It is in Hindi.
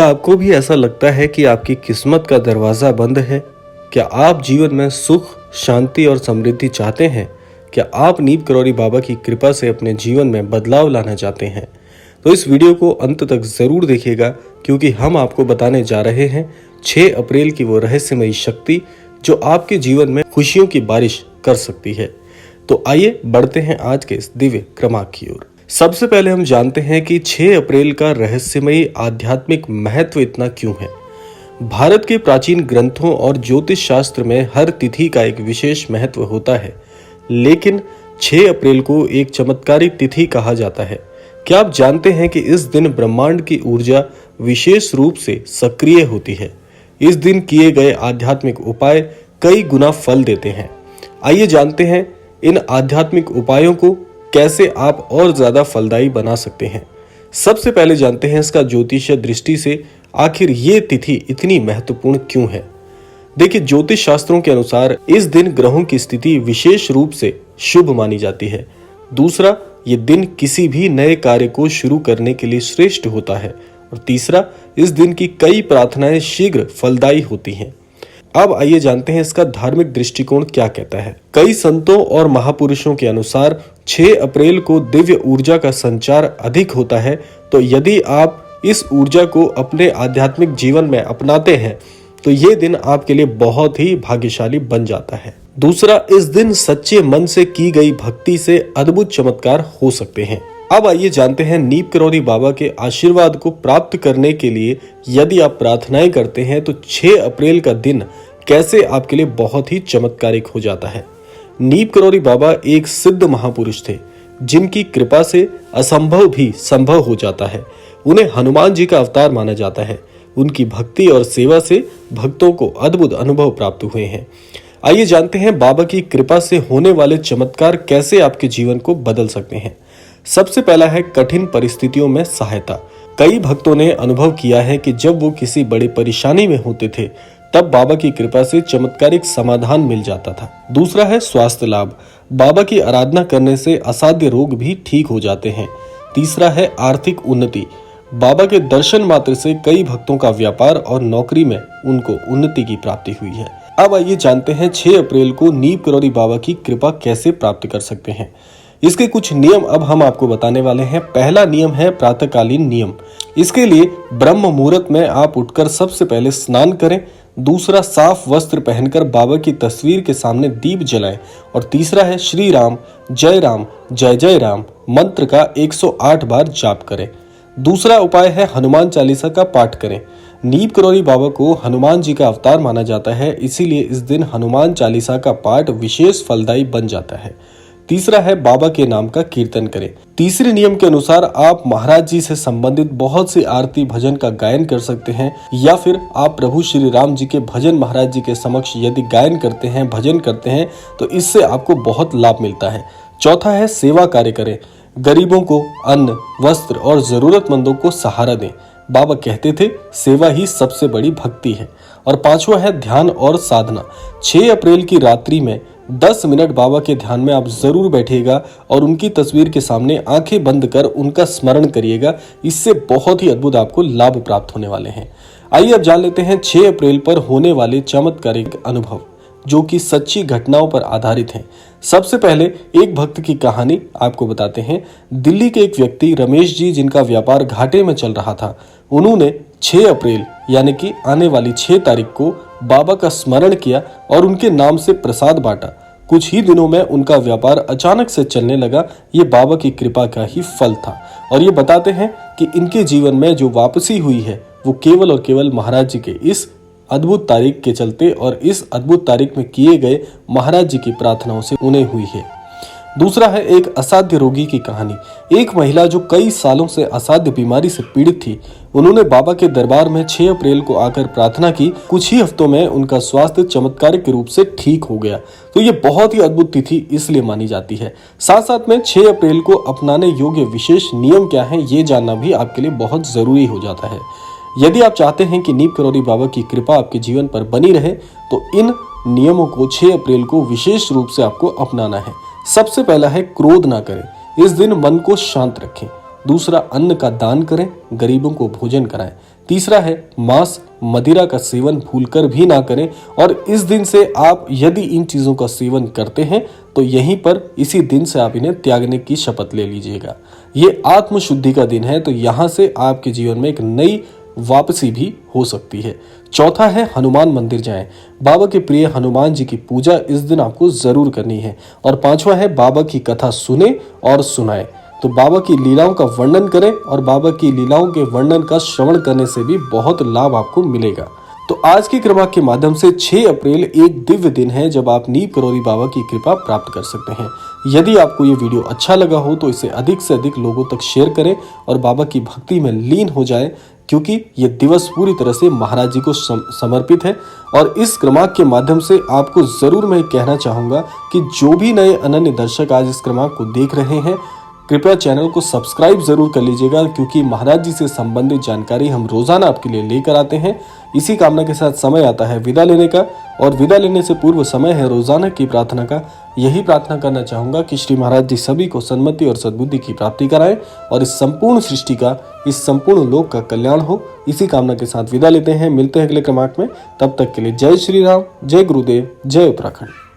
क्या आपको भी ऐसा लगता है कि आपकी किस्मत का दरवाज़ा बंद है? क्या आप जीवन में सुख, शांति और समृद्धि चाहते हैं? क्या आप नीम करौरी बाबा की कृपा से अपने जीवन में बदलाव लाना चाहते हैं? तो इस वीडियो को अंत तक ज़रूर देखिएगा, क्योंकि हम आपको बताने जा रहे हैं 6 अप्रैल की वो रहस्यमयी शक्ति जो आपके जीवन में खुशियों की बारिश कर सकती है। तो आइए बढ़ते हैं आज के इस दिव्य क्रमांक की ओर। सबसे पहले हम जानते हैं कि 6 अप्रैल का रहस्यमयी आध्यात्मिक महत्व इतना क्यों है। भारत के प्राचीन ग्रंथों और ज्योतिष शास्त्र में हर तिथि का एक विशेष महत्व होता है, लेकिन 6 अप्रैल को एक चमत्कारिक तिथि कहा जाता है। क्या आप जानते हैं कि इस दिन ब्रह्मांड की ऊर्जा विशेष रूप से सक्रिय होती है? इस दिन किए गए आध्यात्मिक उपाय कई गुना फल देते हैं। आइए जानते हैं इन आध्यात्मिक उपायों को कैसे आप और ज्यादा फलदायी बना सकते हैं। सबसे पहले जानते हैं इसका ज्योतिषीय दृष्टि से आखिर ये तिथि इतनी महत्वपूर्ण क्यों है। देखिए, ज्योतिष शास्त्रों के अनुसार इस दिन ग्रहों की स्थिति विशेष रूप से शुभ मानी जाती है। दूसरा, ये दिन किसी भी नए कार्य को शुरू करने के लिए श्रेष्ठ होता है। और तीसरा, इस दिन की कई प्रार्थनाएं शीघ्र फलदायी होती हैं। अब आइए जानते हैं इसका धार्मिक दृष्टिकोण क्या कहता है। कई संतों और महापुरुषों के अनुसार 6 अप्रैल को दिव्य ऊर्जा का संचार अधिक होता है। तो यदि आप इस ऊर्जा को अपने आध्यात्मिक जीवन में अपनाते हैं तो ये दिन आपके लिए बहुत ही भाग्यशाली बन जाता है। दूसरा, इस दिन सच्चे मन से की गई भक्ति से अद्भुत चमत्कार हो सकते हैं। अब आइए जानते हैं नीम करौरी बाबा के आशीर्वाद को प्राप्त करने के लिए यदि आप प्रार्थनाएं करते हैं तो 6 अप्रैल का दिन कैसे आपके लिए बहुत ही चमत्कारिक हो जाता है। नीम करौरी बाबा एक सिद्ध महापुरुष थे, जिनकी कृपा से असंभव भी संभव हो जाता है। उन्हें हनुमान जी का अवतार माना जाता है। उनकी भक्ति और सेवा से भक्तों को अद्भुत अनुभव प्राप्त हुए हैं। आइए जानते हैं बाबा की कृपा से होने वाले चमत्कार कैसे आपके जीवन को बदल सकते हैं। सबसे पहला है कठिन परिस्थितियों में सहायता। कई भक्तों ने अनुभव किया है कि जब वो किसी बड़ी परेशानी में होते थे तब बाबा की कृपा से चमत्कारिक समाधान मिल जाता था। दूसरा है स्वास्थ्य लाभ। बाबा की आराधना करने से असाध्य रोग भी ठीक हो जाते हैं। तीसरा है आर्थिक उन्नति। बाबा के दर्शन मात्र से कई भक्तों का व्यापार और नौकरी में उनको उन्नति की प्राप्ति हुई है। अब आइए जानते हैं 6 अप्रैल को नीम करौरी बाबा की कृपा कैसे प्राप्त कर सकते हैं। इसके कुछ नियम अब हम आपको बताने वाले हैं। पहला नियम है प्रातःकालीन नियम। इसके लिए ब्रह्म मुहूर्त में आप उठकर सबसे पहले स्नान करें। दूसरा, साफ वस्त्र पहनकर बाबा की तस्वीर के सामने दीप जलाएं। और तीसरा है श्री राम जय राम मंत्र का 108 बार जाप करें। दूसरा उपाय है हनुमान चालीसा का पाठ करें। नीम करौरी बाबा को हनुमान जी का अवतार माना जाता है, इसीलिए इस दिन हनुमान चालीसा का पाठ विशेष फलदायी बन जाता है। तीसरा है बाबा के नाम का कीर्तन करें। तीसरे नियम के अनुसार आप महाराज जी से संबंधित बहुत सी आरती भजन का गायन कर सकते हैं, या फिर आप प्रभु श्री राम जी के भजन महाराज जी के समक्ष यदि गायन करते हैं, भजन करते हैं तो इससे आपको बहुत लाभ मिलता है। चौथा है सेवा कार्य करें। गरीबों को अन्न, वस्त्र और जरूरतमंदों को सहारा दें। बाबा कहते थे सेवा ही सबसे बड़ी भक्ति है। और पांचवा है ध्यान और साधना। 6 अप्रैल की रात्रि में 10 मिनट बाबा के ध्यान में आप जरूर बैठिएगा और उनकी तस्वीर के सामने आंखें बंद कर उनका स्मरण करिएगा। इससे बहुत ही अद्भुत आपको लाभ प्राप्त होने वाले हैं। आइए अब जान लेते हैं 6 अप्रैल पर होने वाले चमत्कारिक अनुभव जो कि सच्ची घटनाओं पर आधारित हैं। सबसे पहले एक भक्त की कहानी आपको बताते हैं। दिल्ली के एक व्यक्ति रमेश जी, जिनका व्यापार घाटे में चल रहा था, उन्होंने 6 अप्रैल यानी कि आने वाली 6 तारीख को बाबा का स्मरण किया और उनके नाम से प्रसाद बांटा। कुछ ही दिनों में उनका व्यापार अचानक से चलने लगा। ये बाबा की कृपा का ही फल था। और ये बताते हैं कि इनके जीवन में जो वापसी हुई है वो केवल और केवल महाराज जी के इस अद्भुत तारीख के चलते और इस अद्भुत तारीख में किए गए महाराज जी की प्रार्थनाओं से उन्हें हुई है। दूसरा है एक असाध्य रोगी की कहानी। एक महिला जो कई सालों से असाध्य बीमारी से पीड़ित थी, उन्होंने बाबा के दरबार में 6 अप्रैल को आकर प्रार्थना की। कुछ ही हफ्तों में उनका स्वास्थ्य चमत्कारिक रूप से ठीक हो गया। तो ये बहुत ही अद्भुत तिथि इसलिए मानी जाती है। साथ साथ में 6 अप्रैल को अपनाने योग्य विशेष नियम क्या है, ये जानना भी आपके लिए बहुत जरूरी हो जाता है। यदि आप चाहते हैं कि नीम करौरी बाबा की कृपा आपके जीवन पर बनी रहे तो इन नियमों को 6 अप्रैल को विशेष रूप से आपको अपनाना है। सबसे पहला है क्रोध ना करें। इस दिन मन को शांत रखें। दूसरा, अन्न का दान करें, गरीबों को भोजन कराएं। तीसरा है मांस मदिरा का सेवन भूलकर भी ना करें, और इस दिन से आप यदि इन चीजों का सेवन करते हैं तो यहीं पर इसी दिन से आप इन्हें त्यागने की शपथ ले लीजिएगा। ये आत्म शुद्धि का दिन है, तो यहाँ से आपके जीवन में एक नई वापसी भी हो सकती है। चौथा है हनुमान मंदिर जाएं। बाबा के प्रिय हनुमान जी की पूजा इस दिन आपको जरूर करनी है। और पांचवा है बाबा की कथा सुने और सुनाएं। तो बाबा की लीलाओं का वर्णन करें, और बाबा की लीलाओं के वर्णन का श्रवण करने से भी बहुत लाभ आपको मिलेगा। तो आज की कृपा के माध्यम से 6 अप्रैल एक दिव्य दिन है जब आप नीम करौरी बाबा की कृपा प्राप्त कर सकते हैं। यदि आपको ये वीडियो अच्छा लगा हो तो इसे अधिक से अधिक लोगों तक शेयर करें और बाबा की भक्ति में लीन हो जाए, क्योंकि ये दिवस पूरी तरह से महाराज जी को समर्पित है। और इस क्रमांक के माध्यम से आपको जरूर मैं कहना चाहूंगा कि जो भी नए अनन्य दर्शक आज इस क्रमांक को देख रहे हैं, कृपया चैनल को सब्सक्राइब जरूर कर लीजिएगा, क्योंकि महाराज जी से संबंधित जानकारी हम रोजाना आपके लिए लेकर आते हैं। इसी कामना के साथ समय आता है विदा लेने का, और विदा लेने से पूर्व समय है रोजाना की प्रार्थना का। यही प्रार्थना करना चाहूंगा कि श्री महाराज जी सभी को सन्मति और सद्बुद्धि की प्राप्ति कराएं और इस संपूर्ण सृष्टि का, इस संपूर्ण लोक का कल्याण हो। इसी कामना के साथ विदा लेते हैं। मिलते हैं अगले क्रमांक में। तब तक के लिए जय श्री राम, जय गुरुदेव, जय उत्तराखंड।